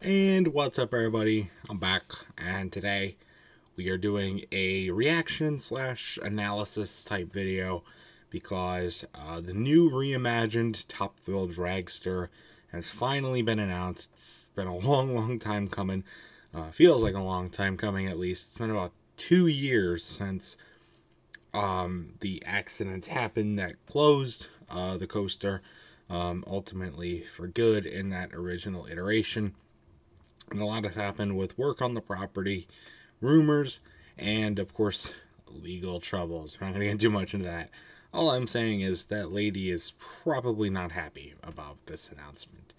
And what's up, everybody? I'm back, and today we are doing a reaction slash analysis type video because the new reimagined Top Thrill Dragster has finally been announced. It's been a long time coming. Feels like a long time coming, at least. It's been about 2 years since the accident happened that closed the coaster, ultimately for good in that original iteration. And a lot has happened with work on the property, rumors, and of course, legal troubles. I'm not going to get too much into that. All I'm saying is that lady is probably not happy about this announcement.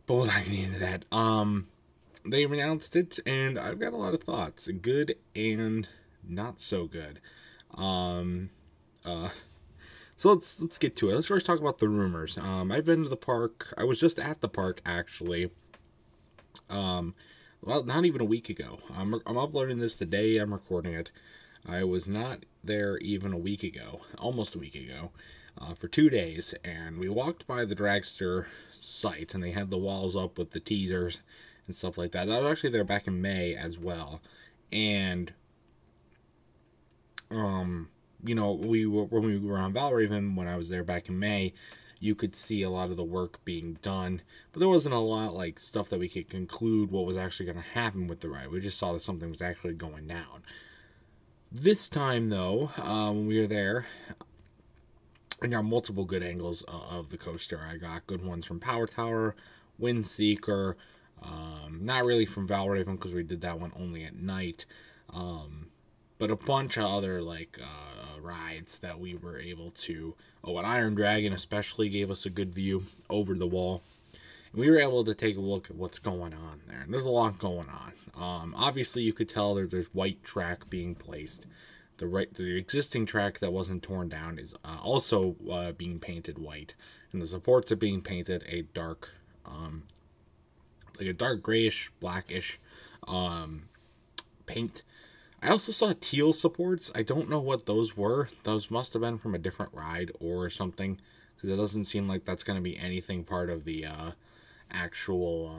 But we're not getting into that. They announced it, and I've got a lot of thoughts. Good and not so good. So let's get to it. Let's first talk about the rumors. I've been to the park. I was just at the park, actually. Well, not even a week ago. I'm uploading this today. I'm recording it. I was not there even a week ago, almost a week ago, for 2 days, and we walked by the dragster site, and they had the walls up with the teasers and stuff like that. I was actually there back in May as well, and you know, when we were on Valraven, when I was there back in May, you could see a lot of the work being done, but there wasn't a lot like stuff that we could conclude what was actually going to happen with the ride. We just saw that something was actually going down. This time, though, when we were there, I got multiple good angles of the coaster. I got good ones from Power Tower, Windseeker, not really from Valraven because we did that one only at night, but a bunch of other like rides that we were able to. Oh, an Iron Dragon especially gave us a good view over the wall, and we were able to take a look at what's going on there. And there's a lot going on. Obviously, you could tell that there's white track being placed. The existing track that wasn't torn down is also being painted white, and the supports are being painted a dark, like a dark grayish, blackish paint. I also saw teal supports. I don't know what those were. Those must have been from a different ride or something, because it doesn't seem like that's going to be anything part of the actual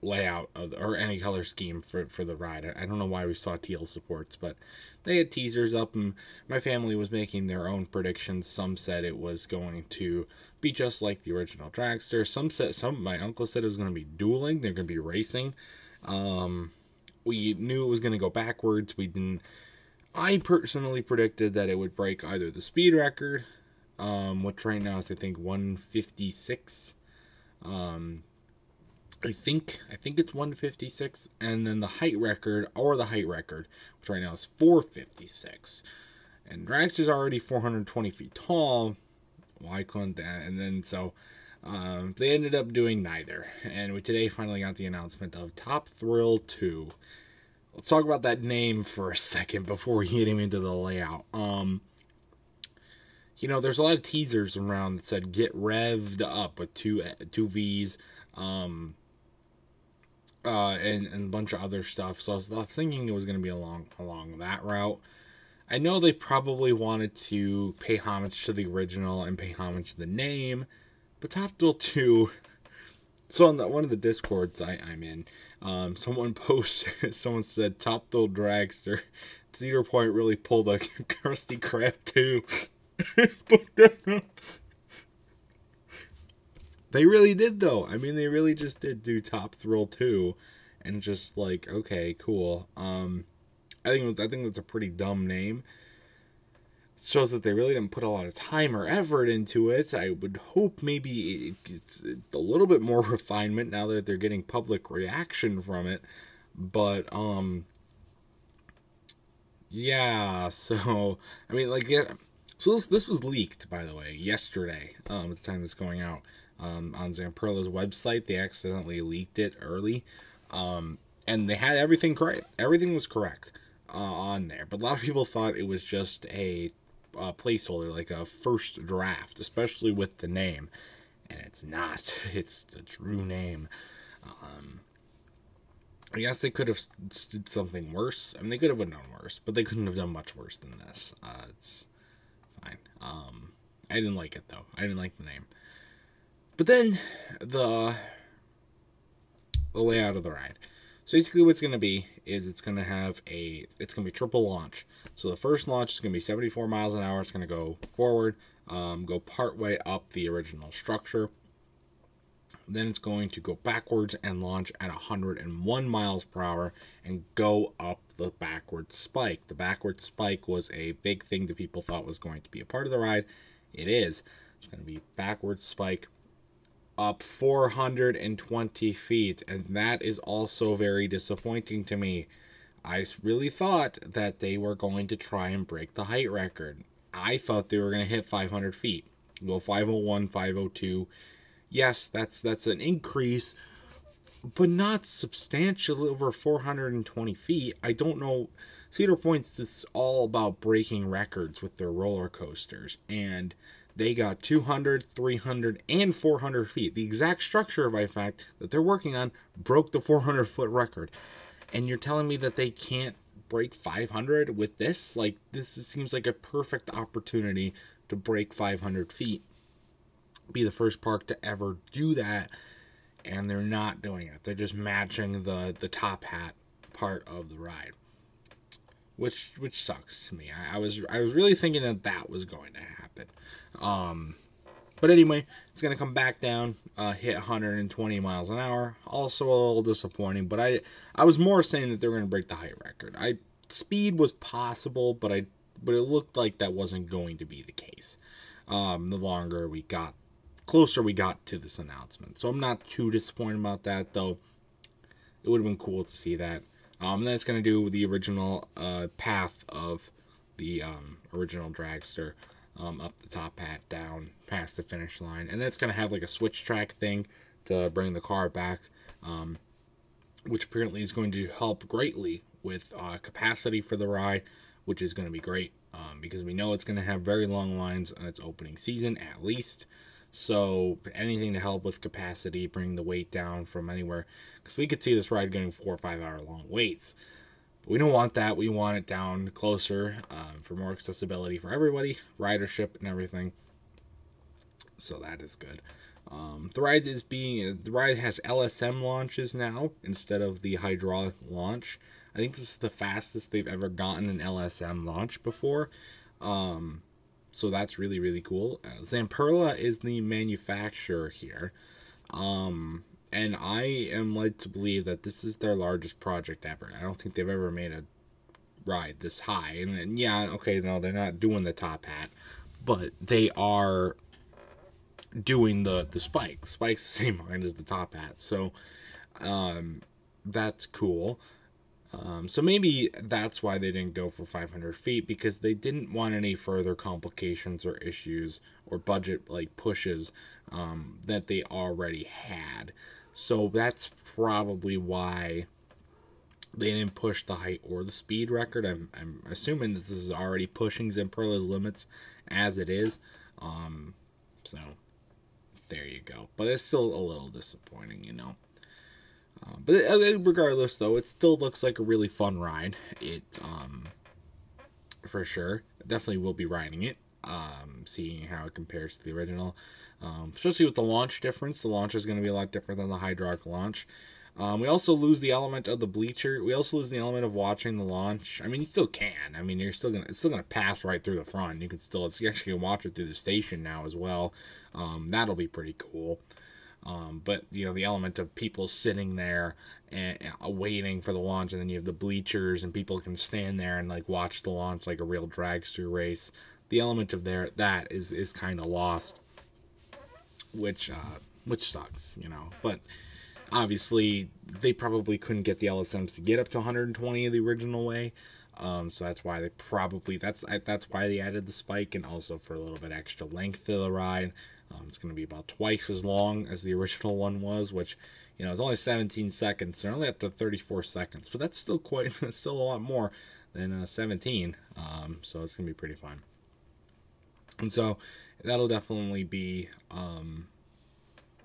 layout of or any color scheme for the ride. I don't know why we saw teal supports, but they had teasers up, and my family was making their own predictions. Some said it was going to be just like the original dragster. My uncle said it was going to be dueling. They're going to be racing. We knew it was going to go backwards. I personally predicted that it would break either the speed record, which right now is, I think, 156. I think it's 156, and then the height record, which right now is 456. And Dragster's already 420 feet tall. Why couldn't that? And then so they ended up doing neither. And we today finally got the announcement of Top Thrill 2. Let's talk about that name for a second before we get into the layout. You know, there's a lot of teasers around that said "Get Revved Up" with two V's, and a bunch of other stuff. So I was thinking it was going to be along that route. I know they probably wanted to pay homage to the original and pay homage to the name, but Top Thrill 2. So on one of the Discords I'm in, someone said Top Thrill Dragster, Cedar Point really pulled a Krusty Krab 2. They really did, though. I mean, they really just did do Top Thrill 2, and just like, okay, cool. I think that's a pretty dumb name. Shows that they really didn't put a lot of time or effort into it. I would hope maybe it's a little bit more refinement now that they're getting public reaction from it. But yeah. So I mean, like, yeah. So this was leaked, by the way, yesterday. At the time this going out, on Zamperla's website, they accidentally leaked it early, and they had everything correct. Everything was correct on there, but a lot of people thought it was just a placeholder, like a first draft, especially with the name, and it's not. It's the true name. I guess they could have did something worse. I mean, they could have done worse, but they couldn't have done much worse than this. It's fine. I didn't like it, though. I didn't like the name. But then the the layout of the ride. So basically what's going to be is it's going to be triple launch. So the first launch is going to be 74 miles an hour. It's going to go forward, go part way up the original structure. Then it's going to go backwards and launch at 101 miles per hour and go up the backward spike. The backward spike was a big thing that people thought was going to be a part of the ride. It is. It's going to be backward spike up 420 feet, and that is also very disappointing to me. I really thought that they were going to try and break the height record. I thought they were going to hit 500 feet, go 501, 502. Yes, that's an increase, but not substantially over 420 feet. I don't know. Cedar Point's is all about breaking records with their roller coasters, and they got 200, 300, and 400 feet. The exact structure, by fact, that they're working on broke the 400-foot record. And you're telling me that they can't break 500 with this? Like, this seems like a perfect opportunity to break 500 feet. Be the first park to ever do that, and they're not doing it. They're just matching the top hat part of the ride, which sucks to me. I was really thinking that was going to happen. But anyway, it's gonna come back down, hit 120 miles an hour. Also a little disappointing, but I was more saying that they were gonna break the height record. Speed was possible, but it looked like that wasn't going to be the case. The closer we got to this announcement. So I'm not too disappointed about that, though. It would have been cool to see that. Then it's going to do the original path of the original dragster up the top hat, down past the finish line. And then it's going to have like a switch track thing to bring the car back, which apparently is going to help greatly with capacity for the ride, which is going to be great because we know it's going to have very long lines on its opening season, at least. So anything to help with capacity, bring the weight down from anywhere, because we could see this ride getting 4 or 5 hour long waits. But we don't want that. We want it down closer for more accessibility for everybody, ridership and everything. So that is good. The ride has LSM launches now instead of the hydraulic launch. I think this is the fastest they've ever gotten an LSM launch before. So that's really, really cool. Zamperla is the manufacturer here. And I am led to believe that this is their largest project ever. I don't think they've ever made a ride this high. And yeah, okay, no, they're not doing the top hat. But they are doing the spike. Spike's the same height as the top hat. So that's cool. So maybe that's why they didn't go for 500 feet, because they didn't want any further complications or issues or budget pushes that they already had. So that's probably why they didn't push the height or the speed record. I'm assuming that this is already pushing Zamperla's limits as it is. So there you go. But it's still a little disappointing, you know. But regardless, though, it still looks like a really fun ride. For sure. Definitely will be riding it, seeing how it compares to the original. Especially with the launch difference. The launch is going to be a lot different than the hydraulic launch. We also lose the element of the bleacher. We also lose the element of watching the launch. I mean, you still can. I mean, it's still gonna pass right through the front. You actually can watch it through the station now as well. That'll be pretty cool. But, you know, the element of people sitting there and waiting for the launch, and then you have the bleachers and people can stand there and watch the launch like a real dragster race. The element of that is kind of lost, which sucks, you know. But obviously they probably couldn't get the LSMs to get up to 120 the original way. So that's why that's why they added the spike, and also for a little bit extra length to the ride. It's going to be about twice as long as the original one was, which, you know, is only 17 seconds. They're only up to 34 seconds, but that's still a lot more than 17. So it's going to be pretty fun. And so that'll definitely be a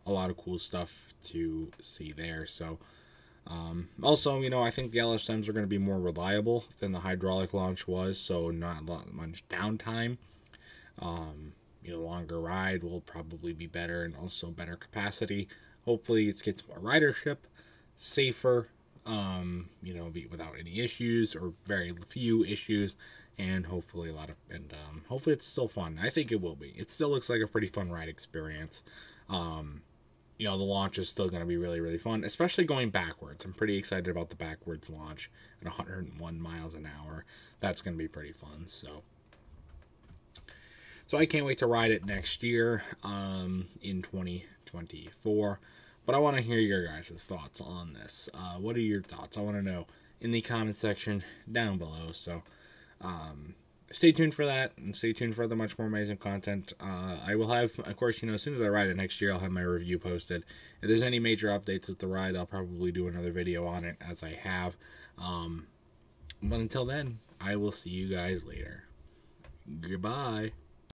lot of cool stuff to see there. So also, you know, I think the LSMs are going to be more reliable than the hydraulic launch was, so not much downtime. You know, longer ride will probably be better, and also better capacity. Hopefully it gets more ridership. safer, without any issues or very few issues, and hopefully hopefully it's still fun. I think it will be. It still looks like a pretty fun ride experience. The launch is still going to be really, really fun, especially going backwards. I'm pretty excited about the backwards launch at 101 miles an hour. That's going to be pretty fun. So I can't wait to ride it next year in 2024. But I want to hear your guys' thoughts on this. What are your thoughts? I want to know in the comment section down below. So stay tuned for that, and stay tuned for the much more amazing content. I will have, of course, as soon as I ride it next year, I'll have my review posted. If there's any major updates with the ride, I'll probably do another video on it, as I have. But until then, I will see you guys later. Goodbye.